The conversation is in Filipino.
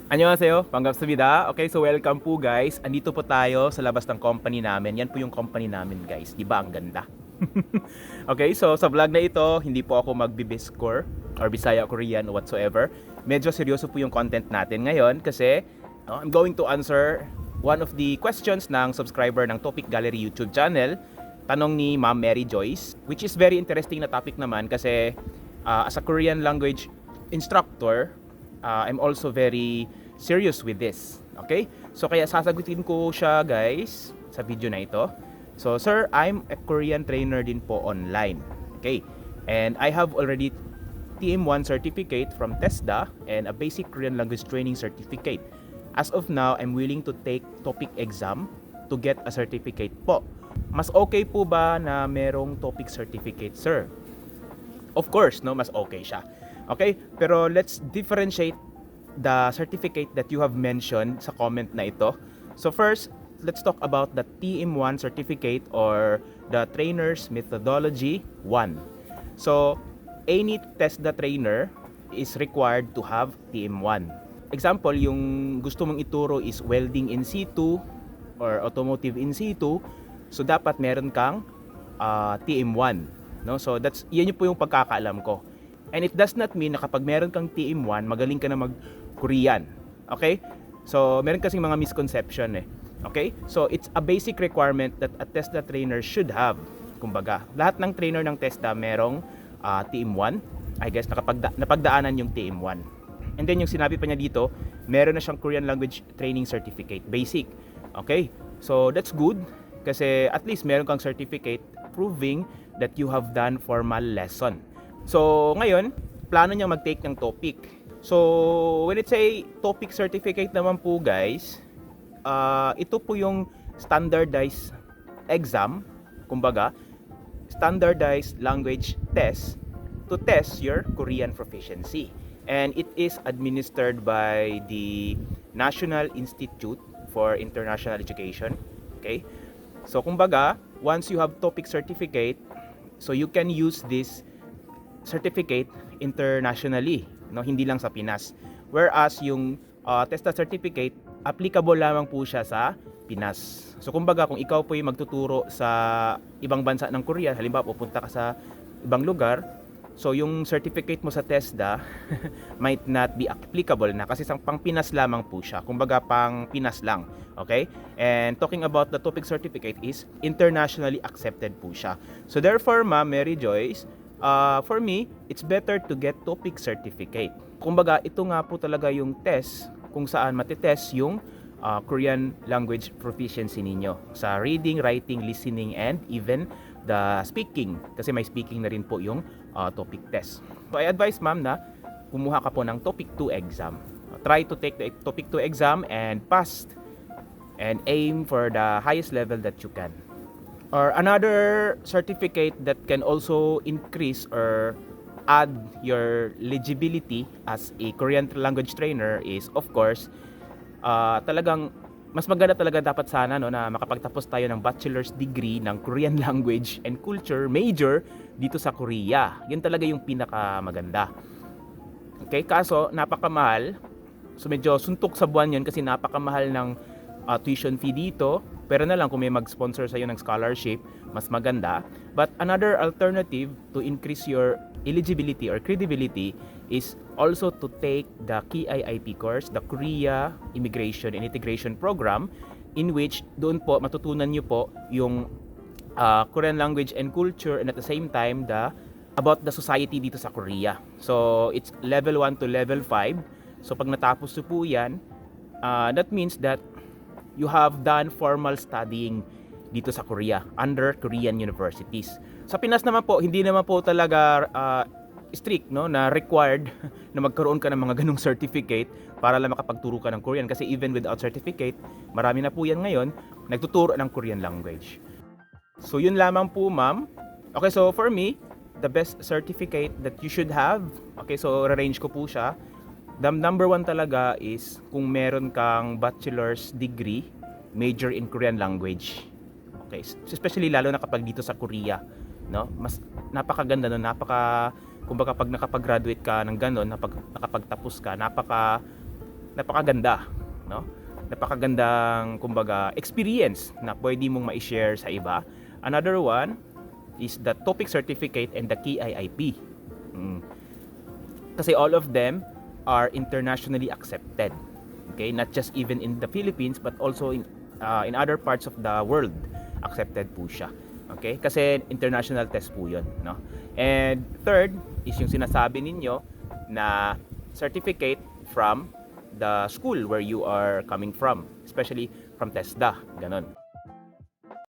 Annyeonghaseyo, 반갑습니다. Okay, so welcome po guys. Andito po tayo sa labas ng company namin. Yan po yung company namin guys. Di ba ang ganda? Okay, so sa vlog na ito, hindi po ako magbi-Biscore or Bisaya Korean or whatsoever. Medyo seryoso po yung content natin ngayon kasi I'm going to answer one of the questions ng subscriber ng Topic Gallery YouTube channel. Tanong ni Ma'am Mary Joyce, which is very interesting na topic naman kasi as a Korean language instructor, I'm also very serious with this. Okay? So kaya sasagutin ko siya guys sa video na ito. So sir, I'm a Korean trainer din po online. Okay? And I have already TM1 certificate from TESDA and a basic Korean language training certificate. As of now, I'm willing to take topic exam to get a certificate po. Mas okay po ba na merong topic certificate, sir? Of course, no, mas okay siya. Okay? Pero let's differentiate the certificate that you have mentioned sa comment na ito. So first, let's talk about the TM1 certificate or the Trainer's Methodology 1. So, any TESDA trainer is required to have TM1. Example, yung gusto mong ituro is welding in situ or automotive in situ. So, dapat meron kang TM1. No? So, yan yung po yung pagkakaalam ko. And it does not mean na kapag meron kang TM1, magaling ka na mag-Korean. Okay? So, meron kasing mga misconception eh. Okay? So, it's a basic requirement that a TESDA trainer should have. Kumbaga, lahat ng trainer ng TESDA merong TM1. I guess napagdaanan yung TM1. And then yung sinabi pa niya dito, meron na siyang Korean language training certificate, basic. Okay? So, that's good kasi at least meron kang certificate proving that you have done formal lesson. So, ngayon, plano niya mag-take ng topic. So, when it's a topic certificate naman po guys, ito po yung standardized exam, kumbaga, standardized language test to test your Korean proficiency. And it is administered by the National Institute for International Education. Okay? So, kumbaga, once you have topic certificate, so you can use this certificate internationally, no, hindi lang sa Pinas. Whereas yung TESDA certificate, applicable lamang po siya sa Pinas. So kumbaga kung ikaw po yung magtuturo sa ibang bansa ng Korea, halimbawa pupunta ka sa ibang lugar, so yung certificate mo sa TESDA might not be applicable na kasi pang Pinas lamang po siya. Kumbaga pang Pinas lang. Okay? And talking about the topic certificate is internationally accepted po siya. So therefore, Ma'am Mary Joyce, for me, it's better to get topic certificate. Kumbaga, ito nga po talaga yung test kung saan matitest yung Korean language proficiency ninyo sa reading, writing, listening, and even the speaking. Kasi may speaking na rin po yung topic test. So, I advise ma'am na kumuha ka po ng topic 2 exam. Try to take the topic 2 exam and pass and aim for the highest level that you can. Or another certificate that can also increase or add your legibility as a Korean language trainer is, of course, talagang mas maganda talaga dapat sana no, na makapagtapos tayo ng bachelor's degree ng Korean language and culture major dito sa Korea. Yun talaga yung pinakamaganda. Okay, kaso napakamahal. So medyo suntok sa buwan yun kasi napakamahal ng tuition fee dito. Pero na lang kung may mag-sponsor sa iyo ng scholarship, mas maganda. But another alternative to increase your eligibility or credibility is also to take the KIIP course, the Korea Immigration and Integration Program, in which doon po matutunan niyo po yung Korean language and culture, and at the same time about the society dito sa Korea. So it's level 1 to level 5. So pag natapos niyo po yan, that means that you have done formal studying dito sa Korea under Korean universities. Sa Pinas naman po, hindi naman po talaga strict no, na required na magkaroon ka ng mga ganung certificate para lang makapagturo ka ng Korean. Kasi even without certificate, marami na po yan ngayon nagtuturo ng Korean language. So yun lamang po ma'am. Okay, so for me, the best certificate that you should have, okay, so re-range ko po siya. The number 1 talaga is kung meron kang bachelor's degree major in Korean language. Okay, especially lalo na kapag dito sa Korea, no? Mas napakaganda no, kumbaga pag nakapag-graduate ka ng ganun, nakapagtapos ka, napakaganda, no? Napakagandang kumbaga experience na pwede mong ma-share sa iba. Another one is the TOPIK certificate and the KIIP. Kasi all of them are internationally accepted. Okay, not just even in the Philippines but also in other parts of the world accepted po siya. Okay? Kasi international test po 'yon, no? And third is yung sinasabi ninyo na certificate from the school where you are coming from, especially from TESDA, ganon.